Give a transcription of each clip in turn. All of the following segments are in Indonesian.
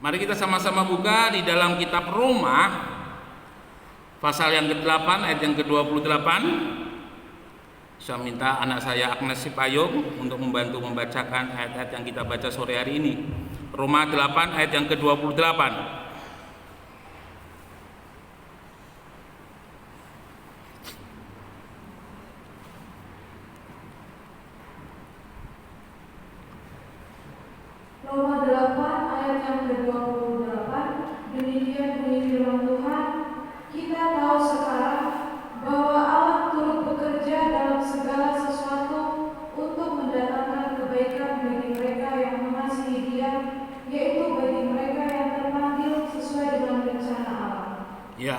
Mari kita sama-sama buka di dalam kitab Roma pasal yang ke-8 ayat yang ke-28. Saya minta anak saya Agnes Sipayung untuk membantu membacakan ayat-ayat yang kita baca sore hari ini. Roma 8 ayat yang ke-28. Roma 8 ayat yang ke-28. Demikian bunyi firman Tuhan. Kita tahu sekarang bahwa Allah turut bekerja dalam segala sesuatu untuk mendatangkan kebaikan bagi mereka yang mengasihi Dia, yaitu bagi mereka yang terpanggil sesuai dengan rencana Allah. Ya.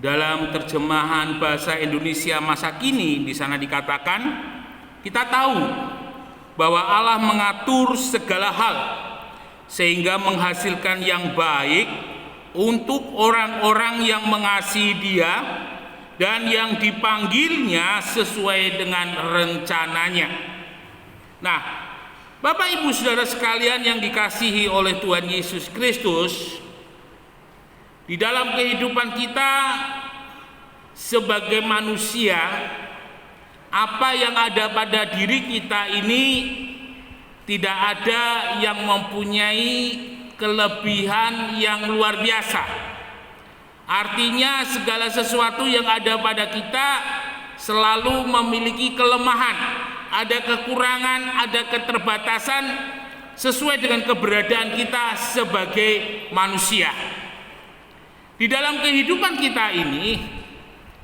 Dalam terjemahan bahasa Indonesia masa kini di sana dikatakan, kita tahu bahwa Allah mengatur segala hal sehingga menghasilkan yang baik untuk orang-orang yang mengasihi Dia dan yang dipanggilnya sesuai dengan rencananya. Nah, Bapak Ibu Saudara sekalian yang dikasihi oleh Tuhan Yesus Kristus, di dalam kehidupan kita sebagai manusia, apa yang ada pada diri kita ini tidak ada yang mempunyai kelebihan yang luar biasa. Artinya segala sesuatu yang ada pada kita selalu memiliki kelemahan, ada kekurangan, ada keterbatasan sesuai dengan keberadaan kita sebagai manusia. Di dalam kehidupan kita ini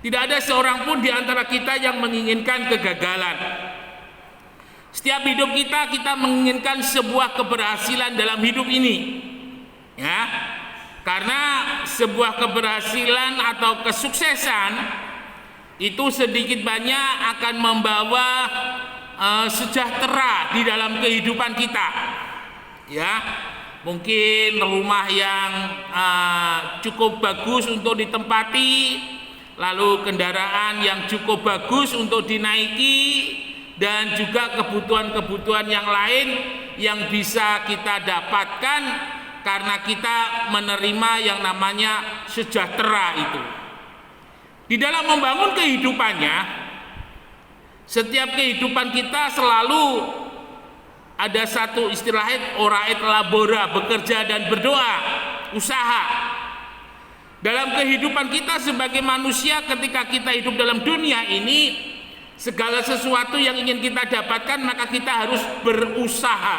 tidak ada seorang pun di antara kita yang menginginkan kegagalan. Setiap hidup kita menginginkan sebuah keberhasilan dalam hidup ini. Ya. Karena sebuah keberhasilan atau kesuksesan itu sedikit banyak akan membawa sejahtera di dalam kehidupan kita. Ya. Mungkin rumah yang cukup bagus untuk ditempati, lalu kendaraan yang cukup bagus untuk dinaiki, dan juga kebutuhan-kebutuhan yang lain yang bisa kita dapatkan karena kita menerima yang namanya sejahtera itu. Di dalam membangun kehidupannya, setiap kehidupan kita selalu ada satu istilah ora et labora, bekerja dan berdoa, usaha. Dalam kehidupan kita sebagai manusia, ketika kita hidup dalam dunia ini, segala sesuatu yang ingin kita dapatkan maka kita harus berusaha.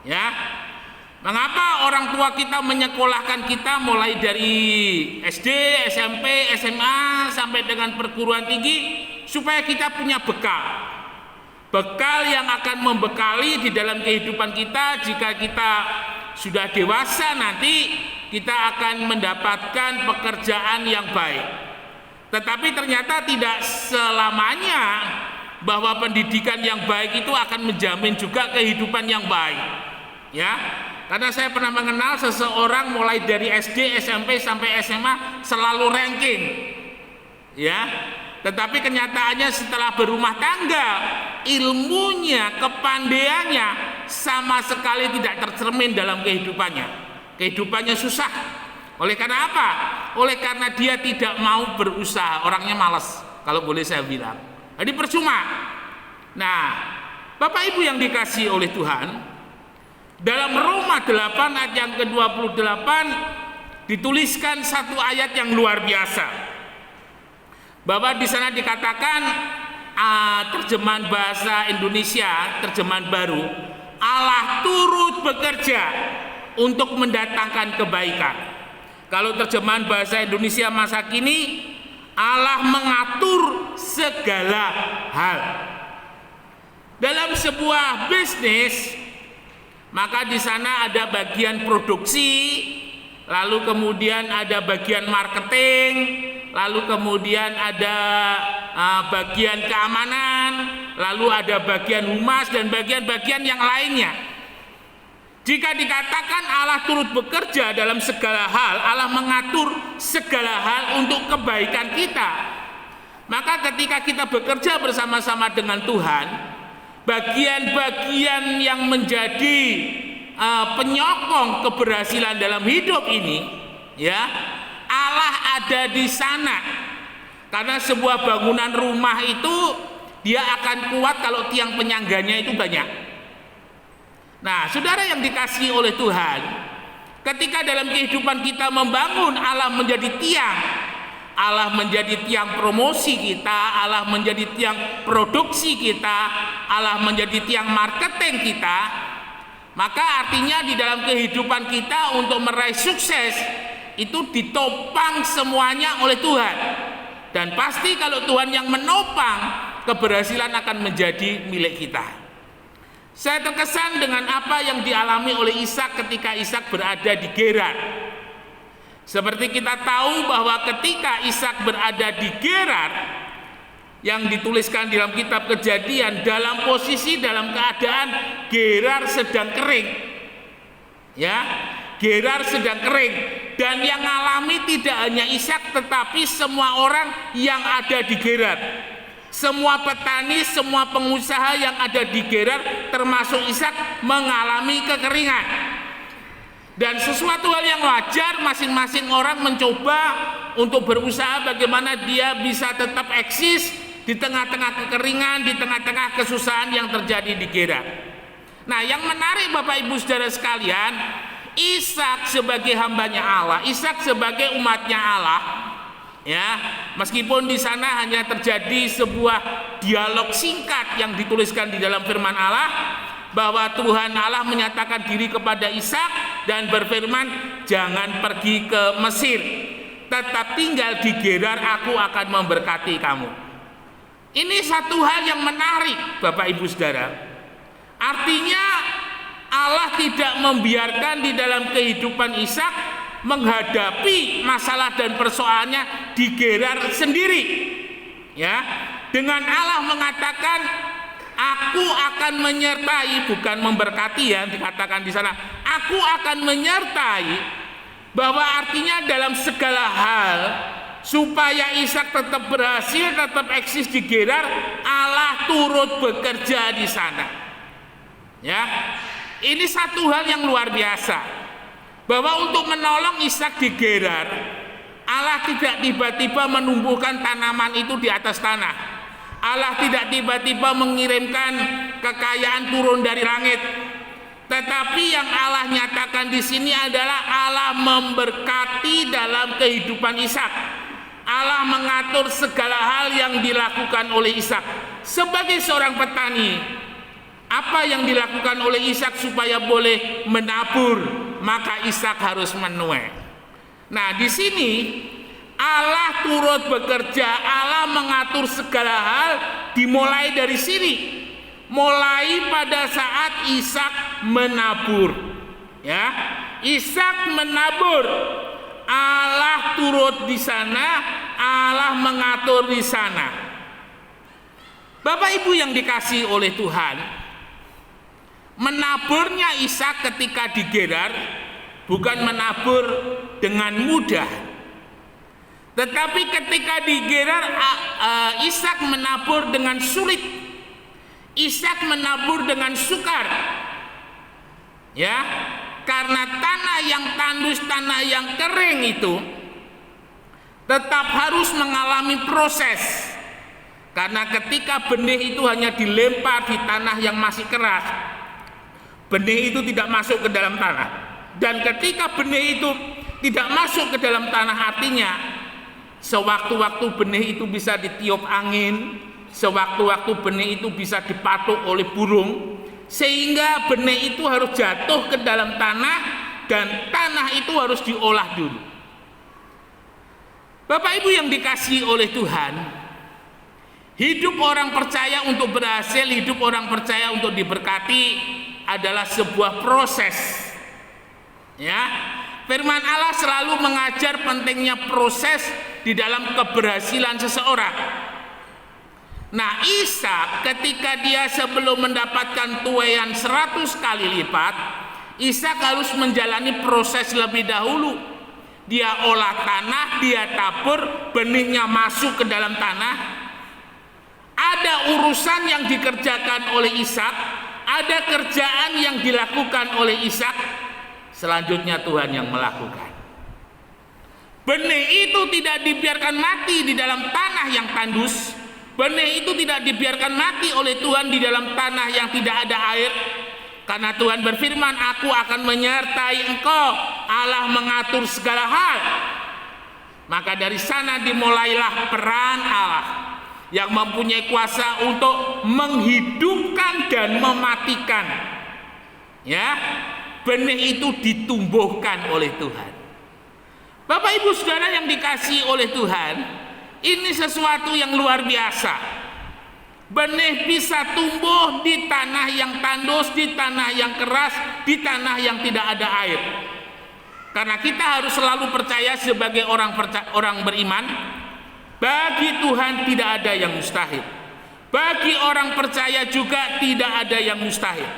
Ya. Mengapa orang tua kita menyekolahkan kita mulai dari SD, SMP, SMA sampai dengan perguruan tinggi, supaya kita punya bekal. Bekal yang akan membekali di dalam kehidupan kita jika kita sudah dewasa nanti, kita akan mendapatkan pekerjaan yang baik. Tetapi ternyata tidak selamanya bahwa pendidikan yang baik itu akan menjamin juga kehidupan yang baik. Ya, karena saya pernah mengenal seseorang mulai dari SD, SMP sampai SMA selalu ranking. Ya, tetapi kenyataannya setelah berumah tangga, ilmunya, kepandaiannya sama sekali tidak tercermin dalam kehidupannya. Kehidupannya susah. Oleh karena apa? Oleh karena dia tidak mau berusaha, orangnya malas, kalau boleh saya bilang. Jadi percuma. Nah, Bapak Ibu yang dikasihi oleh Tuhan, dalam Roma 8 ayat yang ke-28 dituliskan satu ayat yang luar biasa. Bahwa di sana dikatakan, terjemahan bahasa Indonesia, terjemahan baru, Allah turut bekerja untuk mendatangkan kebaikan. Kalau terjemahan bahasa Indonesia masa kini, Allah mengatur segala hal. Dalam sebuah bisnis, maka di sana ada bagian produksi, lalu kemudian ada bagian marketing, lalu kemudian ada bagian keamanan, lalu ada bagian humas dan bagian-bagian yang lainnya. Jika dikatakan Allah turut bekerja dalam segala hal, Allah mengatur segala hal untuk kebaikan kita, maka ketika kita bekerja bersama-sama dengan Tuhan, bagian-bagian yang menjadi penyokong keberhasilan dalam hidup ini, ya, Allah ada di sana. Karena sebuah bangunan rumah itu dia akan kuat kalau tiang penyangganya itu banyak. Nah, saudara yang dikasihi oleh Tuhan, ketika dalam kehidupan kita membangun, Allah menjadi tiang. Allah menjadi tiang promosi kita, Allah menjadi tiang produksi kita, Allah menjadi tiang marketing kita. Maka artinya di dalam kehidupan kita untuk meraih sukses itu ditopang semuanya oleh Tuhan. Dan pasti kalau Tuhan yang menopang, keberhasilan akan menjadi milik kita. Saya terkesan dengan apa yang dialami oleh Ishak ketika Ishak berada di Gerar. Seperti kita tahu bahwa ketika Ishak berada di Gerar, yang dituliskan di dalam kitab Kejadian, dalam posisi dalam keadaan Gerar sedang kering, ya, Gerar sedang kering, dan yang alami tidak hanya Ishak tetapi semua orang yang ada di Gerar, semua petani, semua pengusaha yang ada di Gerar termasuk Ishak mengalami kekeringan. Dan sesuatu hal yang wajar, masing-masing orang mencoba untuk berusaha bagaimana dia bisa tetap eksis di tengah-tengah kekeringan, di tengah-tengah kesusahan yang terjadi di Gerar. Nah, yang menarik Bapak Ibu Saudara sekalian, Ishak sebagai hambanya Allah, Ishak sebagai umatnya Allah, ya, meskipun di sana hanya terjadi sebuah dialog singkat yang dituliskan di dalam firman Allah, bahwa Tuhan Allah menyatakan diri kepada Ishak dan berfirman, jangan pergi ke Mesir, tetap tinggal di Gerar, aku akan memberkati kamu. Ini satu hal yang menarik Bapak Ibu Saudara. Artinya Allah tidak membiarkan di dalam kehidupan Ishak menghadapi masalah dan persoalannya di Gerar sendiri, ya, dengan Allah mengatakan, aku akan menyertai, bukan memberkati ya, dikatakan di sana, aku akan menyertai, bahwa artinya dalam segala hal supaya Ishak tetap berhasil, tetap eksis di Gerar, Allah turut bekerja di sana. Ya, ini satu hal yang luar biasa, bahwa untuk menolong Ishak di Gerar, Allah tidak tiba-tiba menumbuhkan tanaman itu di atas tanah. Allah tidak tiba-tiba mengirimkan kekayaan turun dari langit, tetapi yang Allah nyatakan di sini adalah Allah memberkati dalam kehidupan Ishak. Allah mengatur segala hal yang dilakukan oleh Ishak sebagai seorang petani. Apa yang dilakukan oleh Ishak supaya boleh menabur, maka Ishak harus menuai. Nah, di sini Allah turut bekerja, Allah mengatur segala hal dimulai dari sini. Mulai pada saat Ishak menabur. Ya, Ishak menabur. Allah turut di sana, Allah mengatur di sana. Bapak Ibu yang dikasihi oleh Tuhan, menaburnya Ishak ketika di Gerar bukan menabur dengan mudah. Tetapi ketika di Gerar, Ishak menabur dengan sulit. Ishak menabur dengan sukar. Ya, karena tanah yang tandus, tanah yang kering itu tetap harus mengalami proses. Karena ketika benih itu hanya dilempar di tanah yang masih keras, benih itu tidak masuk ke dalam tanah. Dan ketika benih itu tidak masuk ke dalam tanah, artinya sewaktu-waktu benih itu bisa ditiup angin, sewaktu-waktu benih itu bisa dipatuk oleh burung, sehingga benih itu harus jatuh ke dalam tanah dan tanah itu harus diolah dulu. Bapak Ibu yang dikasihi oleh Tuhan, hidup orang percaya untuk berhasil, hidup orang percaya untuk diberkati adalah sebuah proses. Ya, firman Allah selalu mengajar pentingnya proses di dalam keberhasilan seseorang. Nah, Ishak ketika dia sebelum mendapatkan tuaian 100 kali lipat, Ishak harus menjalani proses lebih dahulu. Dia olah tanah, dia tabur, benihnya masuk ke dalam tanah. Ada urusan yang dikerjakan oleh Ishak, Ada kerjaan yang dilakukan oleh Ishak, selanjutnya Tuhan yang melakukan. Benih itu tidak dibiarkan mati di dalam tanah yang tandus. Benih itu tidak dibiarkan mati oleh Tuhan di dalam tanah yang tidak ada air. Karena Tuhan berfirman, aku akan menyertai engkau, Allah mengatur segala hal. Maka dari sana dimulailah peran Allah yang mempunyai kuasa untuk menghidupkan dan mematikan. Ya, benih itu ditumbuhkan oleh Tuhan. Bapak Ibu Saudara yang dikasihi oleh Tuhan, ini sesuatu yang luar biasa. Benih bisa tumbuh di tanah yang tandus, di tanah yang keras, di tanah yang tidak ada air. Karena kita harus selalu percaya sebagai orang beriman, bagi Tuhan tidak ada yang mustahil. Bagi orang percaya juga tidak ada yang mustahil.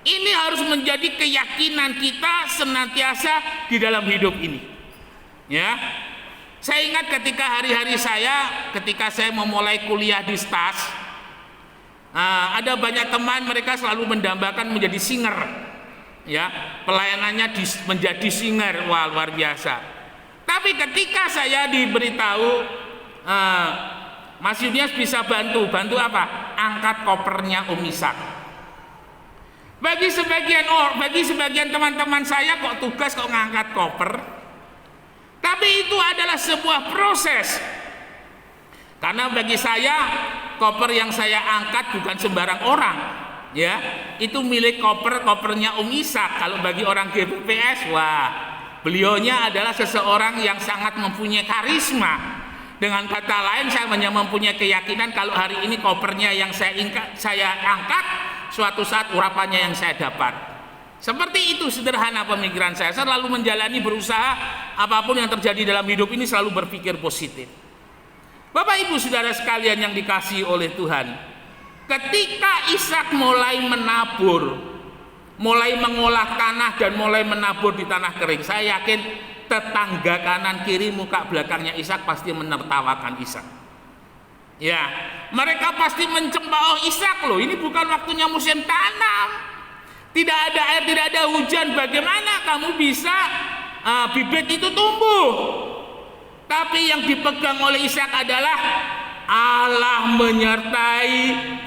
Ini harus menjadi keyakinan kita senantiasa di dalam hidup ini. Ya, saya ingat ketika hari-hari ketika saya memulai kuliah di STAS, ada banyak teman mereka selalu mendambakan menjadi singer. Ya, pelayanannya menjadi singer, wah luar biasa. Tapi ketika saya diberitahu, Mas Yunias bisa bantu apa? Angkat kopernya Om Ishak. Bagi sebagian teman-teman saya kok tugas kok ngangkat koper. Tapi itu adalah sebuah proses. Karena bagi saya koper yang saya angkat bukan sembarang orang, ya. Itu milik kopernya Om Ishak. Kalau bagi orang GPPS, wah, beliaunya adalah seseorang yang sangat mempunyai karisma. Dengan kata lain, saya hanya mempunyai keyakinan kalau hari ini kopernya yang saya angkat, suatu saat urapannya yang saya dapat. Seperti itu sederhana pemikiran saya. Saya selalu menjalani, berusaha apapun yang terjadi dalam hidup ini selalu berpikir positif. Bapak Ibu Saudara sekalian yang dikasihi oleh Tuhan, ketika Ishak mulai menabur, mulai mengolah tanah dan mulai menabur di tanah kering, saya yakin tetangga kanan kiri muka belakangnya Ishak pasti menertawakan Ishak. Ya, mereka pasti mencemooh Ishak, loh, ini bukan waktunya musim tanam. Tidak ada air, tidak ada hujan, bagaimana kamu bisa bibit itu tumbuh? Tapi yang dipegang oleh Ishak adalah Allah menyertai,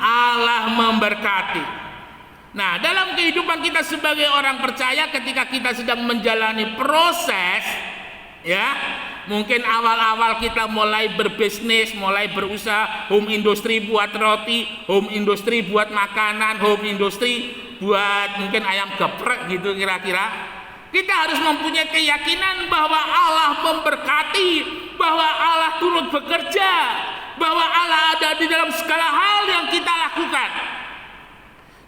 Allah memberkati. Nah, dalam kehidupan kita sebagai orang percaya, ketika kita sedang menjalani proses, ya, mungkin awal-awal kita mulai berbisnis, mulai berusaha, home industry buat roti, home industry buat makanan, home industry buat mungkin ayam geprek gitu kira-kira. Kita harus mempunyai keyakinan bahwa Allah memberkati, bahwa Allah turut bekerja, bahwa Allah ada di dalam segala hal yang kita lakukan.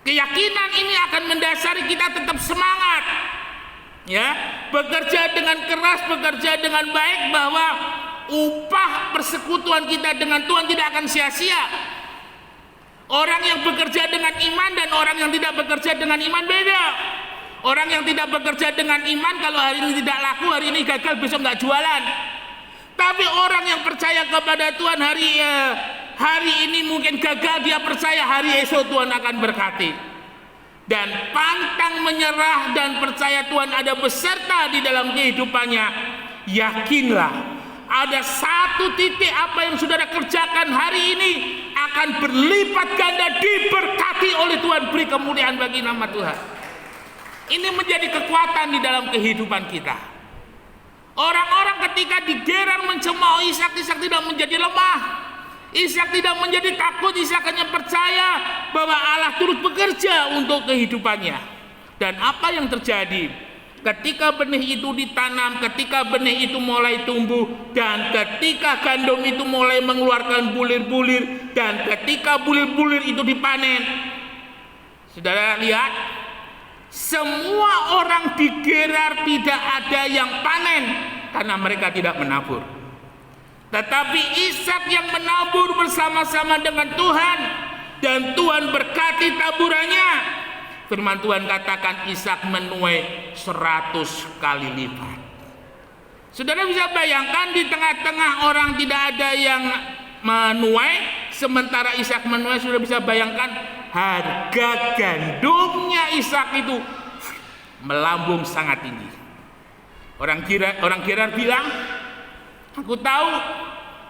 Keyakinan ini akan mendasari kita tetap semangat, ya, bekerja dengan keras, bekerja dengan baik, bahwa upah persekutuan kita dengan Tuhan tidak akan sia-sia. Orang yang bekerja dengan iman dan orang yang tidak bekerja dengan iman beda. Orang yang tidak bekerja dengan iman, kalau hari ini tidak laku, hari ini gagal, besok nggak jualan. Tapi orang yang percaya kepada Tuhan, hari ini mungkin gagal, dia percaya hari esok Tuhan akan berkati. Dan pantang menyerah dan percaya Tuhan ada beserta di dalam kehidupannya. Yakinlah, ada satu titik apa yang saudara kerjakan hari ini akan berlipat ganda, diberkati oleh Tuhan, beri kemuliaan bagi nama Tuhan. Ini menjadi kekuatan di dalam kehidupan kita. Orang-orang ketika digerar mencemooh Ishak, Ishak tidak menjadi lemah. Ishak tidak menjadi takut. Ishak hanya percaya bahwa Allah turut bekerja untuk kehidupannya. Dan apa yang terjadi ketika benih itu ditanam, ketika benih itu mulai tumbuh, dan ketika gandum itu mulai mengeluarkan bulir-bulir, dan ketika bulir-bulir itu dipanen, saudara lihat, semua orang digerar, tidak ada yang panen karena mereka tidak menabur. Tetapi Ishak yang menabur bersama-sama dengan Tuhan, dan Tuhan berkati taburannya. Firman Tuhan katakan Ishak menuai 100 kali lipat. Saudara bisa bayangkan, di tengah-tengah orang tidak ada yang menuai, sementara Ishak menuai. Sudah bisa bayangkan harga gandumnya Ishak itu melambung sangat tinggi. Orang Gerar bilang, aku tahu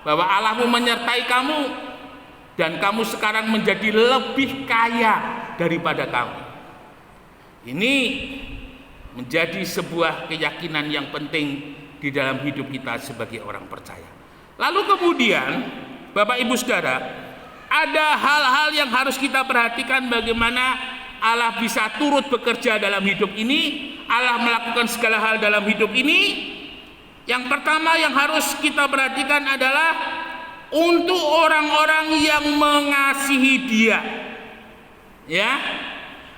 bahwa Allahmu menyertai kamu dan kamu sekarang menjadi lebih kaya daripada kami. Ini menjadi sebuah keyakinan yang penting di dalam hidup kita sebagai orang percaya. Lalu kemudian, Bapak Ibu Saudara, ada hal-hal yang harus kita perhatikan bagaimana Allah bisa turut bekerja dalam hidup ini, Allah melakukan segala hal dalam hidup ini. Yang pertama yang harus kita perhatikan adalah untuk orang-orang yang mengasihi Dia. Ya.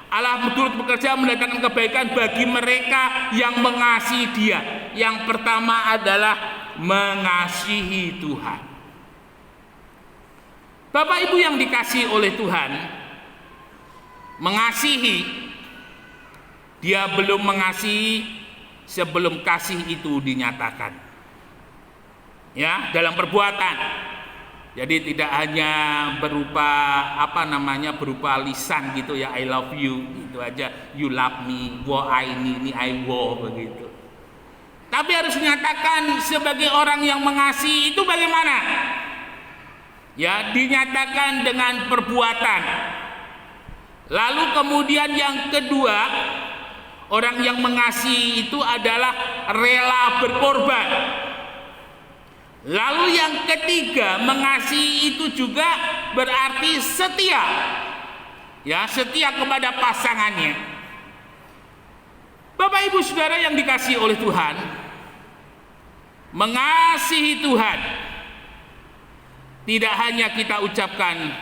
Allah turut bekerja mendatangkan kebaikan bagi mereka yang mengasihi Dia. Yang pertama adalah mengasihi Tuhan. Bapak Ibu yang dikasihi oleh Tuhan, mengasihi, dia belum mengasihi sebelum kasih itu dinyatakan. Ya, dalam perbuatan. Jadi tidak hanya berupa berupa lisan gitu ya, I love you gitu aja, you love me, wo ini I wo begitu. Tapi harus dinyatakan sebagai orang yang mengasihi itu bagaimana? Ya, dinyatakan dengan perbuatan. Lalu kemudian yang kedua, orang yang mengasihi itu adalah rela berkorban. Lalu yang ketiga, mengasihi itu juga berarti setia. Ya, setia kepada pasangannya. Bapak Ibu Saudara yang dikasihi oleh Tuhan, mengasihi Tuhan tidak hanya kita ucapkan,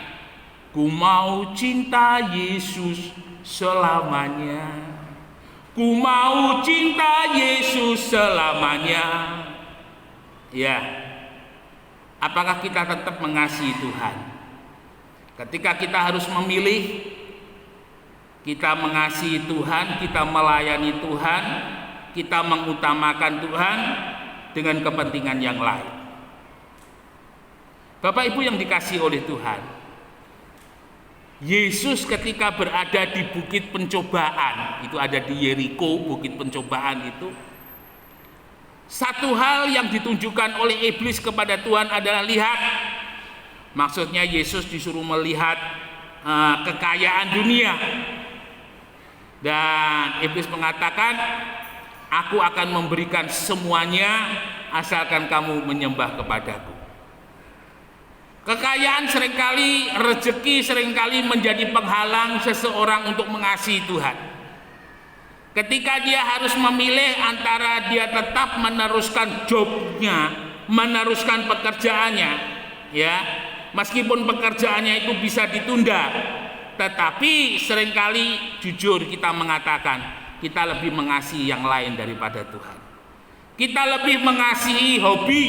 ku mau cinta Yesus selamanya. Ku mau cinta Yesus selamanya. Ya. Apakah kita tetap mengasihi Tuhan? Ketika kita harus memilih, kita mengasihi Tuhan, kita melayani Tuhan, kita mengutamakan Tuhan dengan kepentingan yang lain. Bapak Ibu yang dikasihi oleh Tuhan, Yesus ketika berada di bukit pencobaan, itu ada di Yeriko, bukit pencobaan itu, satu hal yang ditunjukkan oleh iblis kepada Tuhan adalah lihat. Maksudnya Yesus disuruh melihat kekayaan dunia. Dan iblis mengatakan, aku akan memberikan semuanya asalkan kamu menyembah kepadaku. Kekayaan seringkali, rezeki seringkali menjadi penghalang seseorang untuk mengasihi Tuhan. Ketika dia harus memilih antara dia tetap meneruskan jobnya, meneruskan pekerjaannya, ya, meskipun pekerjaannya itu bisa ditunda, tetapi seringkali jujur kita mengatakan kita lebih mengasihi yang lain daripada Tuhan. Kita lebih mengasihi hobi,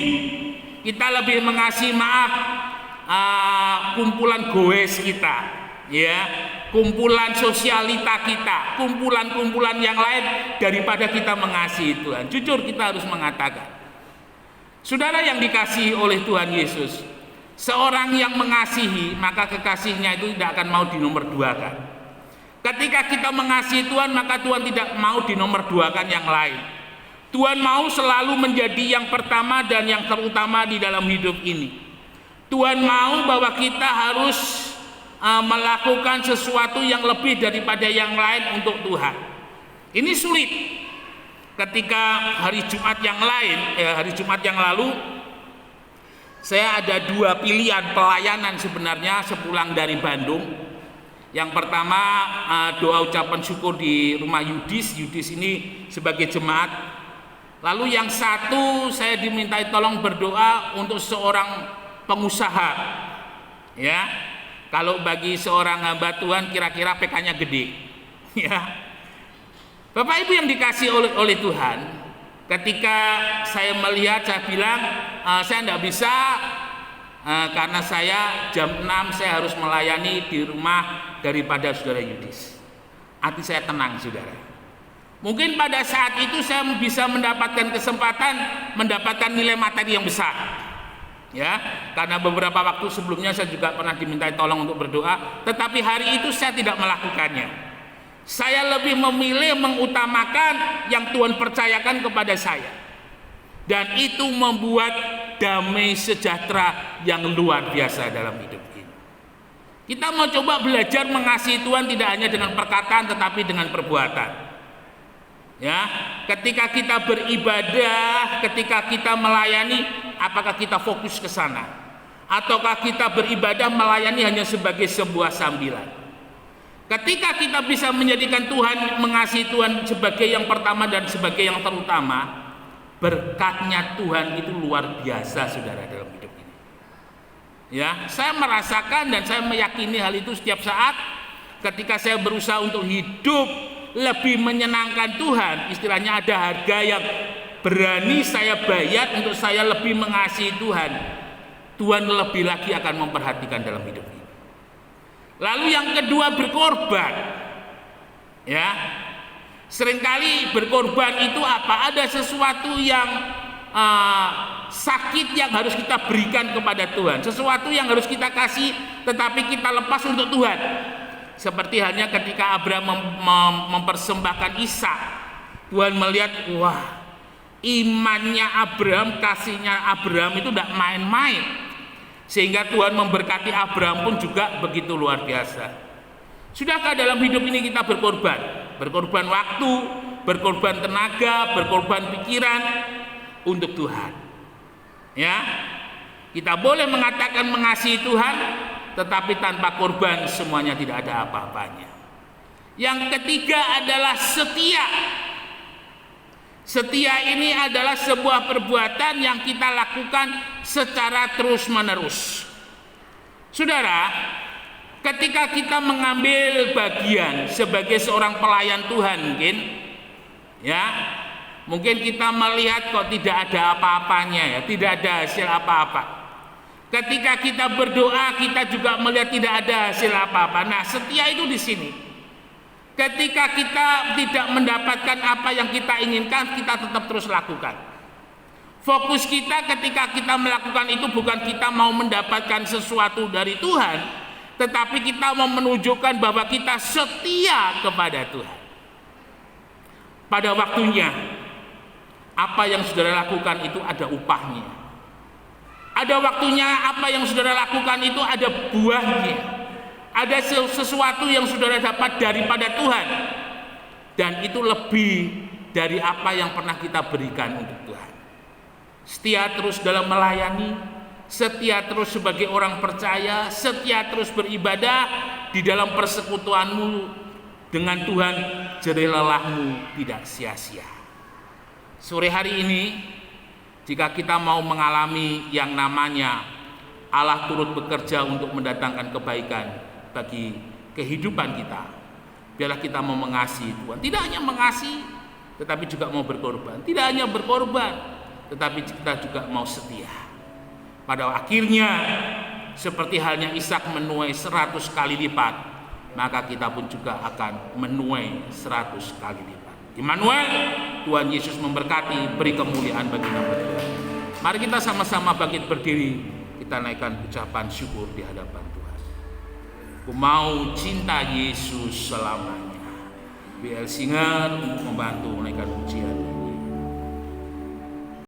kita lebih mengasihi kumpulan goes kita, ya, kumpulan sosialita kita, kumpulan-kumpulan yang lain daripada kita mengasihi Tuhan. Jujur kita harus mengatakan, saudara yang dikasihi oleh Tuhan Yesus, seorang yang mengasihi maka kekasihnya itu tidak akan mau dinomorduakan. Ketika kita mengasihi Tuhan maka Tuhan tidak mau dinomorduakan yang lain. Tuhan mau selalu menjadi yang pertama dan yang terutama di dalam hidup ini. Tuhan mau bahwa kita harus melakukan sesuatu yang lebih daripada yang lain untuk Tuhan. Ini sulit. Ketika hari Jumat yang lalu, saya ada dua pilihan pelayanan sebenarnya sepulang dari Bandung. Yang pertama doa ucapan syukur di rumah Yudis ini sebagai jemaat. Lalu yang satu saya dimintai tolong berdoa untuk seorang pengusaha. Ya. Kalau bagi seorang hamba Tuhan kira-kira PK-nya gede. Ya. Bapak Ibu yang dikasihi oleh Tuhan, ketika saya melihat, saya bilang saya tidak bisa karena saya jam 6 saya harus melayani di rumah daripada saudara Yudis. Hati saya tenang, saudara. Mungkin pada saat itu saya bisa mendapatkan kesempatan mendapatkan nilai materi yang besar. Ya, karena beberapa waktu sebelumnya saya juga pernah dimintai tolong untuk berdoa, tetapi hari itu saya tidak melakukannya. Saya lebih memilih mengutamakan yang Tuhan percayakan kepada saya. Dan itu membuat damai sejahtera yang luar biasa dalam hidup ini. Kita mau coba belajar mengasihi Tuhan tidak hanya dengan perkataan tetapi dengan perbuatan. Ya, ketika kita beribadah, ketika kita melayani, apakah kita fokus ke sana? Ataukah kita beribadah melayani hanya sebagai sebuah sambilan? Ketika kita bisa menjadikan Tuhan, mengasihi Tuhan sebagai yang pertama dan sebagai yang terutama, berkatnya Tuhan itu luar biasa, saudara, dalam hidup ini. Ya, saya merasakan dan saya meyakini hal itu setiap saat ketika saya berusaha untuk hidup lebih menyenangkan Tuhan. Istilahnya ada harga yang berani saya bayar untuk saya lebih mengasihi Tuhan. Tuhan lebih lagi akan memperhatikan dalam hidup ini. Lalu yang kedua, berkorban. Ya, seringkali berkorban itu apa? Ada sesuatu yang sakit yang harus kita berikan kepada Tuhan, sesuatu yang harus kita kasih tetapi kita lepas untuk Tuhan. Seperti halnya ketika Abraham mempersembahkan Ishak, Tuhan melihat, wah, imannya Abraham, kasihnya Abraham itu tidak main-main, sehingga Tuhan memberkati Abraham pun juga begitu luar biasa. Sudahkah dalam hidup ini kita berkorban? Berkorban waktu, berkorban tenaga, berkorban pikiran untuk Tuhan. Ya, kita boleh mengatakan mengasihi Tuhan, tetapi tanpa korban semuanya tidak ada apa-apanya. Yang ketiga adalah setia. Setia ini adalah sebuah perbuatan yang kita lakukan secara terus-menerus. Saudara, ketika kita mengambil bagian sebagai seorang pelayan Tuhan, mungkin kita melihat kok tidak ada apa-apanya, ya, tidak ada hasil apa-apa. Ketika kita berdoa, kita juga melihat tidak ada hasil apa-apa. Nah, setia itu di sini. Ketika kita tidak mendapatkan apa yang kita inginkan, kita tetap terus lakukan. Fokus kita ketika kita melakukan itu bukan kita mau mendapatkan sesuatu dari Tuhan, tetapi kita mau menunjukkan bahwa kita setia kepada Tuhan. Pada waktunya, apa yang saudara lakukan itu ada upahnya. Ada waktunya apa yang saudara lakukan itu ada buahnya. Ada sesuatu yang saudara dapat daripada Tuhan. Dan itu lebih dari apa yang pernah kita berikan untuk Tuhan. Setia terus dalam melayani, setia terus sebagai orang percaya, setia terus beribadah di dalam persekutuanmu dengan Tuhan, jerih lelahmu tidak sia-sia. Sore hari ini, jika kita mau mengalami yang namanya Allah turut bekerja untuk mendatangkan kebaikan bagi kehidupan kita, biarlah kita mau mengasihi Tuhan. Tidak hanya mengasihi, tetapi juga mau berkorban. Tidak hanya berkorban, tetapi kita juga mau setia. Pada akhirnya, seperti halnya Ishak menuai 100 kali lipat, maka kita pun juga akan menuai 100 kali lipat. Immanuel, Tuhan Yesus memberkati, beri kemuliaan bagi nama Tuhan. Mari kita sama-sama bangkit berdiri, kita naikkan ucapan syukur di hadapan Tuhan. Aku mau cinta Yesus selamanya. BL Singer untuk membantu menaikkan pujian.